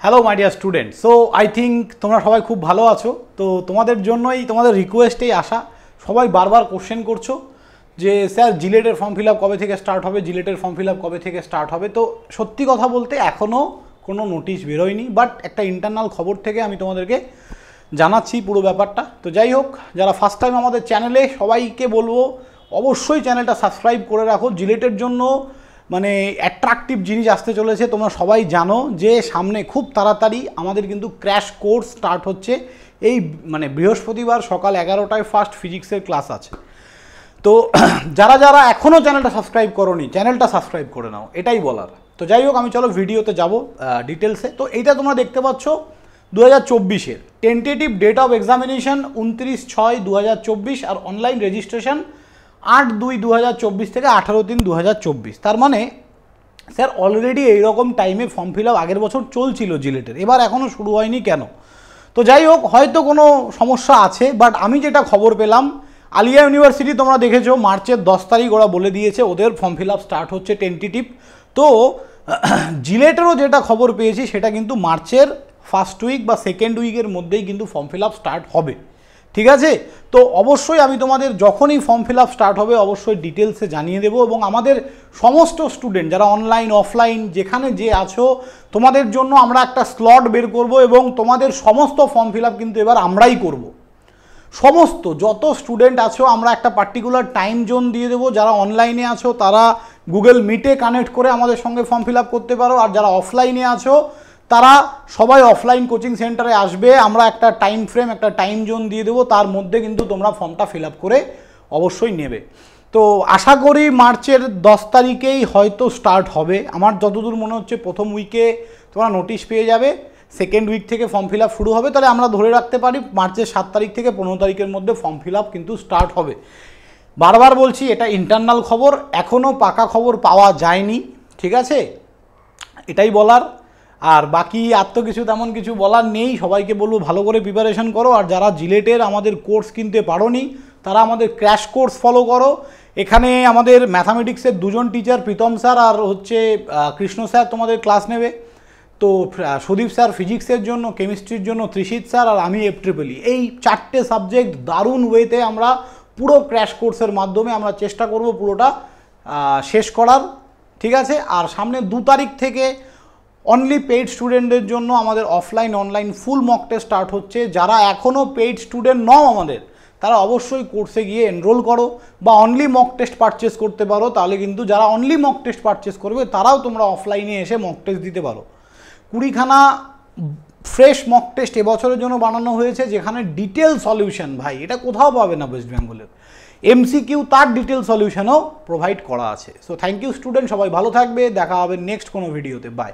Hello my dear student. So I think তোমরা সবাই খুব ভালো আছো। তো তোমাদের জন্যই তোমাদের রিকোয়েস্টেই আসা। সবাই বারবার কোশ্চেন করছো যে স্যার জিলেটের ফর্ম ফিল আপ কবে থেকে স্টার্ট হবে, জিলেটের ফর্ম ফিল আপ কবে থেকে স্টার্ট হবে। তো সত্যি কথা বলতে এখনও কোনো নোটিশ বেরোয়নি, বাট একটা ইন্টারনাল খবর থেকে আমি তোমাদেরকে জানাচ্ছি পুরো ব্যাপারটা। তো যাই হোক, যারা ফার্স্ট টাইম আমাদের চ্যানেলে, সবাইকে বলবো অবশ্যই চ্যানেলটা সাবস্ক্রাইব করে রাখো। জিলেটের জন্য মানে অ্যাট্রাকটিভ জিনিস আসতে চলেছে। তোমরা সবাই জানো যে সামনে খুব তাড়াতাড়ি আমাদের কিন্তু ক্র্যাশ কোর্স স্টার্ট হচ্ছে। এই মানে বৃহস্পতিবার সকাল 11টায় ফার্স্ট ফিজিক্সের ক্লাস আছে। তো যারা যারা এখনও চ্যানেলটা সাবস্ক্রাইব করোনি, চ্যানেলটা সাবস্ক্রাইব করে নাও, এটাই বলার। তো যাই হোক, আমি চলো ভিডিওতে যাব ডিটেলসে। তো এইটা তোমরা দেখতে পাচ্ছ 2024-এর টেন্টেটিভ ডেট অফ এক্সামিনেশন 29/6/2024 আর অনলাইন রেজিস্ট্রেশন 8/2/2024 থেকে 18/3/2024। তার মানে স্যার অলরেডি এইরকম টাইমে ফর্ম ফিল আপ আগের বছর চলছিল জিলেটের, এবার এখনও শুরু হয়নি কেন? তো যাই হোক, হয়তো কোনো সমস্যা আছে, বাট আমি যেটা খবর পেলাম, আলিয়া ইউনিভার্সিটি তোমরা দেখেছো মার্চের 10 তারিখ ওরা বলে দিয়েছে ওদের ফর্ম ফিল আপ স্টার্ট হচ্ছে টেন্টেটিভ। তো জিলেটেরও যেটা খবর পেয়েছি সেটা কিন্তু মার্চের ফার্স্ট উইক বা সেকেন্ড উইকের মধ্যেই কিন্তু ফর্ম ফিল আপ স্টার্ট হবে। ঠিক আছে? তো অবশ্যই আমি তোমাদের যখনই ফর্ম ফিল আপ স্টার্ট হবে অবশ্যই ডিটেলসে জানিয়ে দেবো, এবং আমাদের সমস্ত স্টুডেন্ট যারা অনলাইন অফলাইন যেখানে যে আছো তোমাদের জন্য আমরা একটা স্লট বের করব, এবং তোমাদের সমস্ত ফর্ম ফিল আপ কিন্তু এবার আমরাই করব। সমস্ত যত স্টুডেন্ট আছো আমরা একটা পার্টিকুলার টাইম জোন দিয়ে দেবো। যারা অনলাইনে আছো তারা গুগল মিটে কানেক্ট করে আমাদের সঙ্গে ফর্ম ফিল আপ করতে পারো, আর যারা অফলাইনে আছো তারা সবাই অফলাইন কোচিং সেন্টারে আসবে। আমরা একটা টাইম ফ্রেম, একটা টাইম জোন দিয়ে দেবো, তার মধ্যে কিন্তু তোমরা ফর্মটা ফিল আপ করে অবশ্যই নেবে। তো আশা করি মার্চের 10 তারিখেই হয়তো স্টার্ট হবে। আমার যতদূর মনে হচ্ছে প্রথম উইকে তোমরা নোটিশ পেয়ে যাবে, সেকেন্ড উইক থেকে ফর্ম ফিল আপ শুরু হবে। তাহলে আমরা ধরে রাখতে পারি মার্চের 7 তারিখ থেকে 15 তারিখের মধ্যে ফর্ম ফিল আপ কিন্তু স্টার্ট হবে। বারবার বলছি এটা ইন্টারনাল খবর, এখনও পাকা খবর পাওয়া যায়নি। ঠিক আছে, এটাই বলার। আর বাকি আর তো কিছু তেমন কিছু বলার নেই। সবাইকে বলবো ভালো করে প্রিপারেশন করো, আর যারা জিলেটের আমাদের কোর্স কিনতে পারোনি তারা আমাদের ক্র্যাশ কোর্স ফলো করো। এখানে আমাদের ম্যাথামেটিক্সের দুজন টিচার, প্রীতম স্যার আর হচ্ছে কৃষ্ণ স্যার তোমাদের ক্লাস নেবে। তো সুদীপ স্যার ফিজিক্সের জন্য, কেমিস্ট্রির জন্য ত্রিশিত স্যার, আর আমি FEEE। এই 4টে সাবজেক্ট দারুণ ওয়েতে আমরা পুরো ক্র্যাশ কোর্সের মাধ্যমে আমরা চেষ্টা করব পুরোটা শেষ করার। ঠিক আছে? আর সামনে 2 তারিখ থেকে অনলি পেইড স্টুডেন্টদের জন্য আমাদের offline online full mock test start হচ্ছে। যারা এখনও পেইড স্টুডেন্ট নও আমাদের, তারা অবশ্যই কোর্সে গিয়ে এনরোল করো বা অনলি মক টেস্ট পারচেস করতে পারো। তাহলে কিন্তু যারা অনলি মক টেস্ট পারচেস করবে তারাও তোমরা অফলাইনে এসে মক টেস্ট দিতে পারো। 20খানা ফ্রেশ মক টেস্ট এবছরের জন্য বানানো হয়েছে, যেখানে ডিটেল সলিউশন, ভাই এটা কোথাও পাবে না ওয়েস্ট বেঙ্গলের। MCQ তার ডিটেল সলিউশনও প্রোভাইড করা আছে। সো থ্যাংক ইউ স্টুডেন্ট, সবাই ভালো থাকবে, দেখা হবে নেক্সট কোনো ভিডিওতে। বাই।